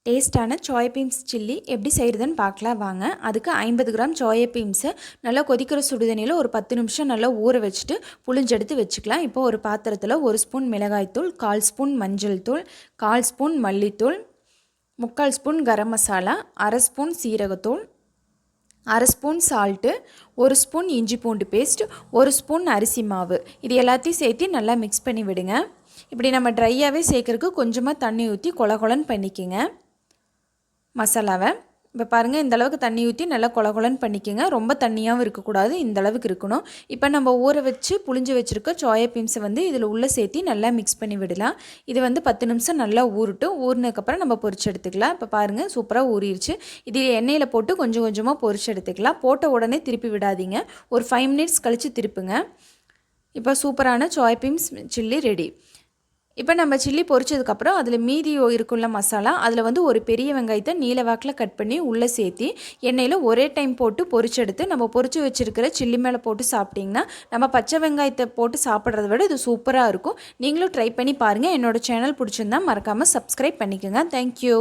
டேஸ்ட்டான soya beans chilli எப்படி செய்கிறதுன்னு பார்க்கலாம் வாங்க. அதுக்கு 50 கிராம் சோயா பீன்ஸை நல்லா கொதிக்கிற சுடுதண்ணியில் ஒரு 10 நிமிஷம் நல்லா ஊற வச்சுட்டு புளிஞ்செடுத்து வச்சுக்கலாம். இப்போ ஒரு பாத்திரத்தில் 1 ஸ்பூன் மிளகாய்த்தூள், 1/4 ஸ்பூன் மஞ்சள் தூள், 1/4 ஸ்பூன் மல்லித்தூள், 3/4 ஸ்பூன் கரம் மசாலா, 1/2 ஸ்பூன் சீரகத்தூள், 1/2 ஸ்பூன் சால்ட்டு, 1 ஸ்பூன் இஞ்சி பூண்டு பேஸ்ட், 1 ஸ்பூன் அரிசி மாவு, இது எல்லாத்தையும் சேர்த்து நல்லா மிக்ஸ் பண்ணி விடுங்க. இப்படி நம்ம ட்ரையாகவே சேர்க்குறதுக்கு கொஞ்சமாக தண்ணி ஊற்றி கொலன்னு பண்ணிக்கோங்க. மசாலாவை இப்போ பாருங்கள், இந்தளவுக்கு தண்ணி ஊற்றி நல்லா கொலன்னு பண்ணிக்கோங்க. ரொம்ப தண்ணியாகவும் இருக்கக்கூடாது, இந்தளவுக்கு இருக்கணும். இப்போ நம்ம ஊற வச்சு புளிஞ்சு வச்சுருக்க சோயா பீன்ஸை இதில் உள்ளே சேர்த்து நல்லா மிக்ஸ் பண்ணி விடலாம். இது 10 நிமிஷம் நல்லா ஊறினதுக்கப்புறம் நம்ம பொரிச்சு எடுத்துக்கலாம். இப்போ பாருங்கள், சூப்பராக ஊறிடுச்சு. இதில் எண்ணெயில் போட்டு கொஞ்சம் கொஞ்சமாக பொரிச்சு எடுத்துக்கலாம். போட்ட உடனே திருப்பி விடாதீங்க, ஒரு 5 மினிட்ஸ் கழித்து திருப்புங்க. இப்போ சூப்பரான சோயா பீன்ஸ் சில்லி ரெடி. இப்போ நம்ம சில்லி பொரிச்சதுக்கப்புறம் அதில் மீதி இருக்குள்ள மசாலா, அதில் ஒரு பெரிய வெங்காயத்தை நீல வாக்கில் கட் பண்ணி உள்ளே சேர்த்தி எண்ணெயில் ஒரே டைம் போட்டு பொரிச்செடுத்து நம்ம பொரிச்சு வச்சுருக்கிற சில்லி மேலே போட்டு சாப்பிட்டிங்கன்னா நம்ம பச்சை வெங்காயத்தை போட்டு சாப்பிட்றத விட இது சூப்பராக இருக்கும். நீங்களும் ட்ரை பண்ணி பாருங்கள். என்னோடய சேனல் பிடிச்சிருந்தா மறக்காமல் சப்ஸ்கிரைப் பண்ணிக்கோங்க. தேங்க்யூ.